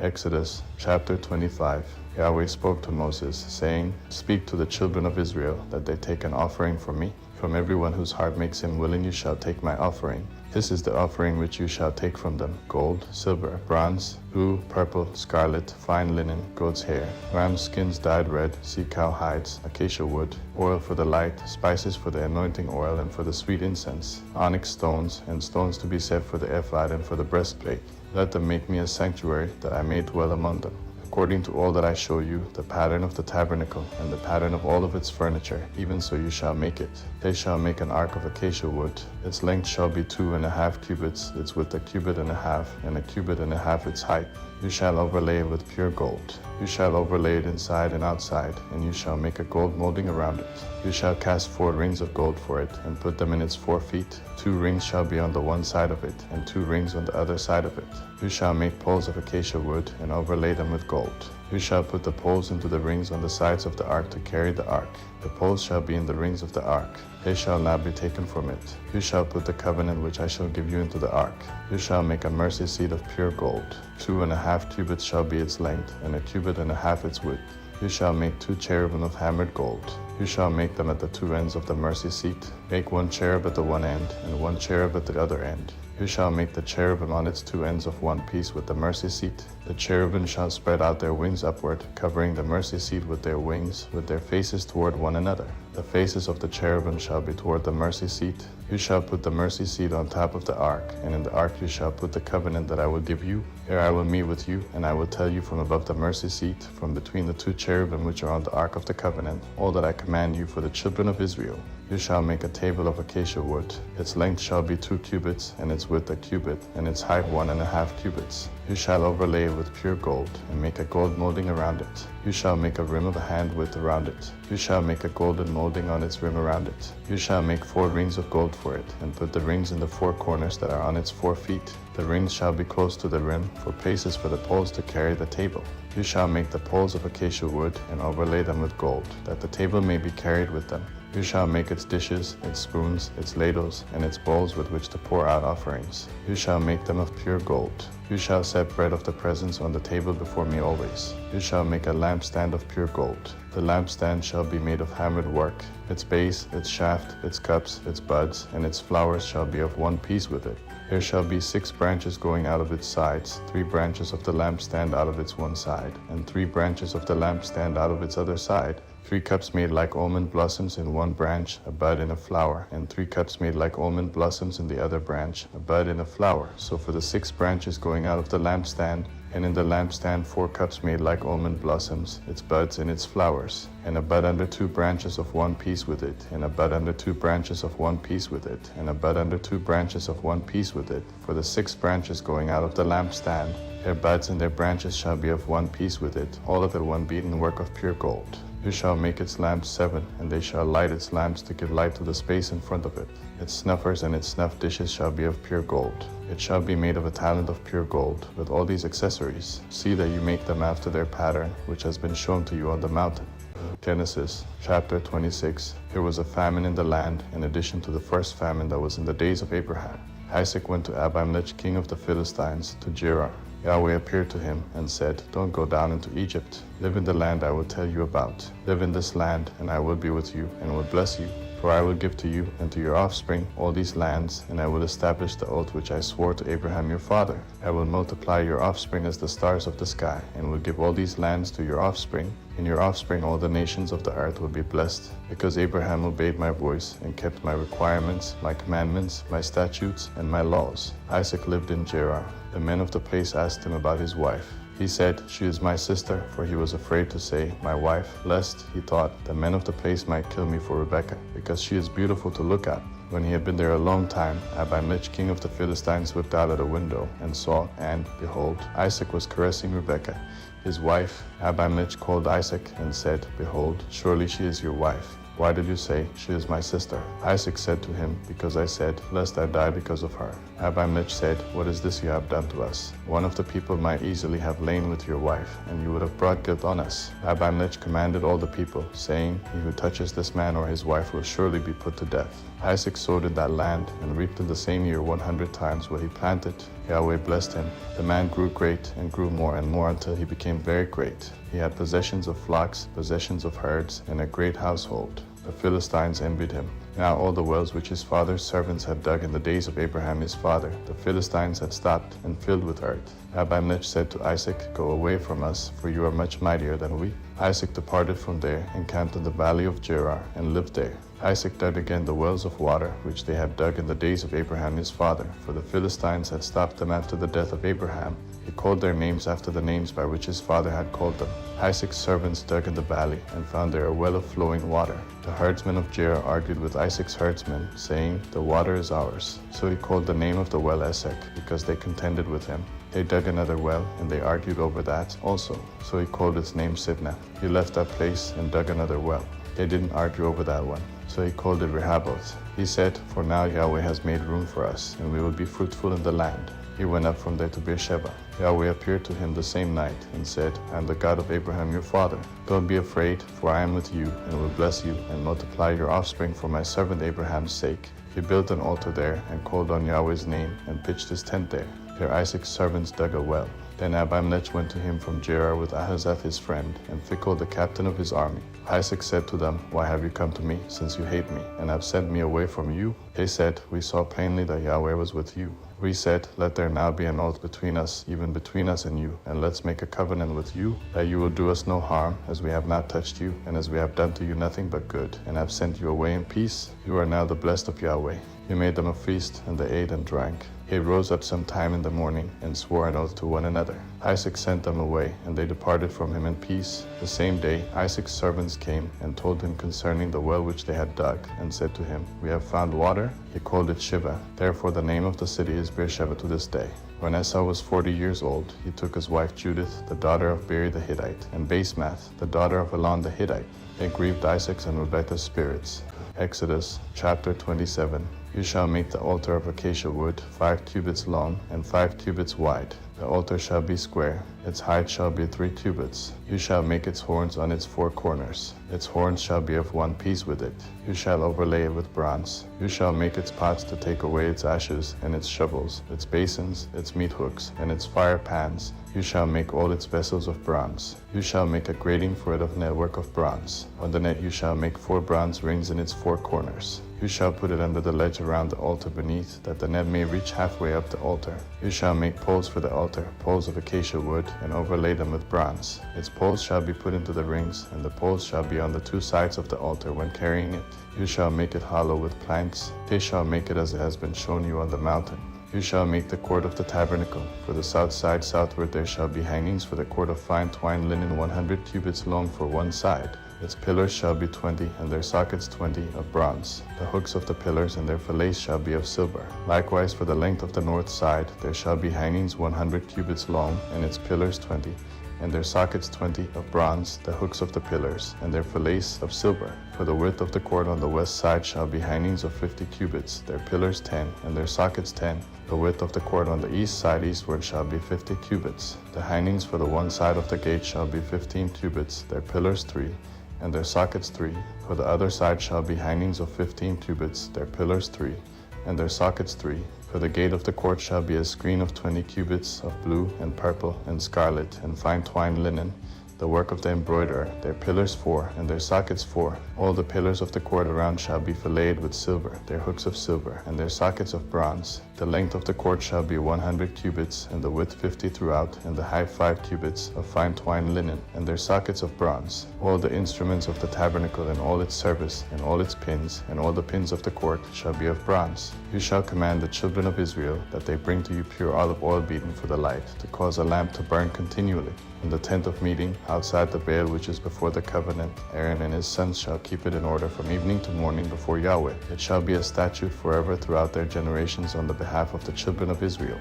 Exodus chapter 25. Yahweh spoke to Moses, saying, Speak to the children of Israel, that they take an offering for me. From everyone whose heart makes him willing you shall take my offering. This is the offering which you shall take from them: gold, silver, bronze, blue, purple, scarlet, fine linen, goat's hair, ram skins dyed red, sea cow hides, acacia wood, oil for the light, spices for the anointing oil and for the sweet incense, onyx stones, and stones to be set for the ephod and for the breastplate. Let them make me a sanctuary, that I may dwell among them. According to all that I show you, the pattern of the tabernacle, and the pattern of all of its furniture, even so you shall make it. They shall make an ark of acacia wood. Its length shall be 2.5 cubits, its width 1.5 cubits, and 1.5 cubits its height. You shall overlay it with pure gold. You shall overlay it inside and outside, and you shall make a gold molding around it. You shall cast 4 rings of gold for it, and put them in its 4 feet. 2 rings shall be on the one side of it, and 2 rings on the other side of it. You shall make poles of acacia wood, and overlay them with gold. You shall put the poles into the rings on the sides of the ark to carry the ark. The poles shall be in the rings of the ark. They shall not be taken from it. You shall put the covenant which I shall give you into the ark. You shall make a mercy seat of pure gold. 2.5 cubits shall be its length, and 1.5 cubits its width. You shall make 2 cherubim of hammered gold. You shall make them at the 2 ends of the mercy seat. Make 1 cherub at the one end, and 1 cherub at the other end. You shall make the cherubim on its 2 ends of one piece with the mercy seat. The cherubim shall spread out their wings upward, covering the mercy seat with their wings, with their faces toward one another. The faces of the cherubim shall be toward the mercy seat. You shall put the mercy seat on top of the ark, and in the ark you shall put the covenant that I will give you. There I will meet with you, and I will tell you from above the mercy seat, from between the 2 cherubim which are on the ark of the covenant, all that I command you for the children of Israel. You shall make a table of acacia wood. Its length shall be 2 cubits, and its width 1 cubit, and its height 1.5 cubits. You shall overlay it with pure gold, and make a gold molding around it. You shall make a rim of a hand width around it. You shall make a golden molding on its rim around it. You shall make 4 rings of gold for it, and put the rings in the 4 corners that are on its 4 feet. The rings shall be close to the rim, for places for the poles to carry the table. You shall make the poles of acacia wood, and overlay them with gold, that the table may be carried with them. You shall make its dishes, its spoons, its ladles, and its bowls with which to pour out offerings. You shall make them of pure gold. You shall set bread of the presence on the table before me always. You shall make a lampstand of pure gold. The lampstand shall be made of hammered work. Its base, its shaft, its cups, its buds, and its flowers shall be of one piece with it. There shall be 6 branches going out of its sides, 3 branches of the lampstand out of its one side, and 3 branches of the lampstand out of its other side. 3 cups made like almond blossoms in one branch, a bud and a flower, and 3 cups made like almond blossoms in the other branch, a bud and a flower. So for the 6 branches going out of the lampstand, and in the lampstand 4 cups made like almond blossoms, its buds and its flowers, and a bud under 2 branches of one piece with it, and a bud under 2 branches of one piece with it, and a bud under 2 branches of one piece with it. For the 6 branches going out of the lampstand, their buds and their branches shall be of one piece with it, all of it one beaten work of pure gold. You shall make its lamps 7, and they shall light its lamps to give light to the space in front of it. Its snuffers and its snuff dishes shall be of pure gold. It shall be made of a talent of pure gold, with all these accessories. See that you make them after their pattern, which has been shown to you on the mountain. Genesis chapter 26. There was a famine in the land, in addition to the first famine that was in the days of Abraham. Isaac went to Abimelech, king of the Philistines, to Gerar. Yahweh appeared to him and said, Don't go down into Egypt. Live in the land I will tell you about. Live in this land, and I will be with you, and will bless you. For I will give to you and to your offspring all these lands, and I will establish the oath which I swore to Abraham your father. I will multiply your offspring as the stars of the sky, and will give all these lands to your offspring. In your offspring all the nations of the earth will be blessed, because Abraham obeyed my voice and kept my requirements, my commandments, my statutes, and my laws. Isaac lived in Gerar. The men of the place asked him about his wife. He said, She is my sister, for he was afraid to say, my wife, lest, he thought, the men of the place might kill me for Rebekah, because she is beautiful to look at. When he had been there a long time, Abimelech, king of the Philistines, looked out at a window and saw, and, behold, Isaac was caressing Rebekah, his wife. Abimelech called Isaac and said, Behold, surely she is your wife. Why did you say, She is my sister? Isaac said to him, Because I said, Lest I die because of her. Abimelech said, What is this you have done to us? One of the people might easily have lain with your wife, and you would have brought guilt on us. Abimelech commanded all the people, saying, He who touches this man or his wife will surely be put to death. Isaac sowed in that land, and reaped in the same year 100 times what he planted. Yahweh blessed him. The man grew great and grew more and more until he became very great. He had possessions of flocks, possessions of herds, and a great household. The Philistines envied him. Now all the wells which his father's servants had dug in the days of Abraham his father, the Philistines had stopped and filled with earth. Abimelech said to Isaac, "Go away from us, for you are much mightier than we." Isaac departed from there and camped in the valley of Gerar and lived there. Isaac dug again the wells of water which they had dug in the days of Abraham his father, for the Philistines had stopped them after the death of Abraham. He called their names after the names by which his father had called them. Isaac's servants dug in the valley and found there a well of flowing water. The herdsmen of Gerar argued with Isaac's herdsmen, saying, "The water is ours." So he called the name of the well Esek, because they contended with him. They dug another well, and they argued over that also. So he called its name Sibnah. He left that place and dug another well. They didn't argue over that one. So he called it Rehoboth. He said, "For now Yahweh has made room for us, and we will be fruitful in the land." He went up from there to Beersheba. Yahweh appeared to him the same night and said, "I am the God of Abraham your father. Don't be afraid, for I am with you and will bless you and multiply your offspring for my servant Abraham's sake." He built an altar there and called on Yahweh's name and pitched his tent there. There Isaac's servants dug a well. Then Abimelech went to him from Gerar with Ahuzzath his friend, and Phicol the captain of his army. Isaac said to them, "Why have you come to me, since you hate me, and have sent me away from you?" They said, "We saw plainly that Yahweh was with you." We said, "Let there now be an oath between us, even between us and you, and let's make a covenant with you, that you will do us no harm, as we have not touched you, and as we have done to you nothing but good, and have sent you away in peace. You are now the blessed of Yahweh." He made them a feast, and they ate and drank. He rose up some time in the morning, and swore an oath to one another. Isaac sent them away, and they departed from him in peace. The same day Isaac's servants came and told him concerning the well which they had dug, and said to him, "We have found water." He called it Shiva. Therefore the name of the city is Beersheba to this day. When Esau was 40 years old, he took his wife Judith, the daughter of Beeri the Hittite, and Basemath, the daughter of Elon the Hittite. They grieved Isaac's and Rebekah's spirits. Exodus chapter 27. You shall make the altar of acacia wood 5 cubits long and 5 cubits wide. The altar shall be square. Its height shall be 3 cubits. You shall make its horns on its 4 corners. Its horns shall be of one piece with it. You shall overlay it with bronze. You shall make its pots to take away its ashes, and its shovels, its basins, its meat hooks, and its fire pans. You shall make all its vessels of bronze. You shall make a grating for it of network of bronze. On the net you shall make 4 bronze rings in its 4 corners. You shall put it under the ledge around the altar beneath, that the net may reach halfway up the altar. You shall make poles for the altar, poles of acacia wood, and overlay them with bronze. Its poles shall be put into the rings, and the poles shall be on the 2 sides of the altar when carrying it. You shall make it hollow with planks. They shall make it as it has been shown you on the mountain. You shall make the cord of the tabernacle. For the south side southward there shall be hangings for the cord of fine twined linen 100 cubits long for one side. Its pillars shall be 20, and their sockets 20, of bronze. The hooks of the pillars and their fillets shall be of silver. Likewise for the length of the north side there shall be hangings 100 cubits long, and its pillars 20, and their sockets 20, of bronze, the hooks of the pillars, and their fillets of silver. For the width of the cord on the west side shall be hangings of 50 cubits, their pillars 10, and their sockets 10. The width of the cord on the east side eastward shall be 50 cubits. The hangings for the one side of the gate shall be 15 cubits, their pillars 3, and their sockets 3. For the other side shall be hangings of 15 cubits, their pillars 3, and their sockets 3. For the gate of the court shall be a screen of 20 cubits of blue and purple and scarlet and fine twined linen, the work of the embroiderer, their pillars 4, and their sockets 4. All the pillars of the court around shall be filleted with silver, their hooks of silver, and their sockets of bronze. The length of the court shall be 100 cubits, and the width 50 throughout, and the height 5 cubits, of fine twined linen, and their sockets of bronze. All the instruments of the tabernacle and all its service, and all its pins, and all the pins of the court shall be of bronze. You shall command the children of Israel that they bring to you pure olive oil beaten for the light, to cause a lamp to burn continually. In the tent of meeting, outside the veil which is before the covenant, Aaron and his sons shall keep it in order from evening to morning before Yahweh. It shall be a statute forever throughout their generations on the behalf of the children of Israel.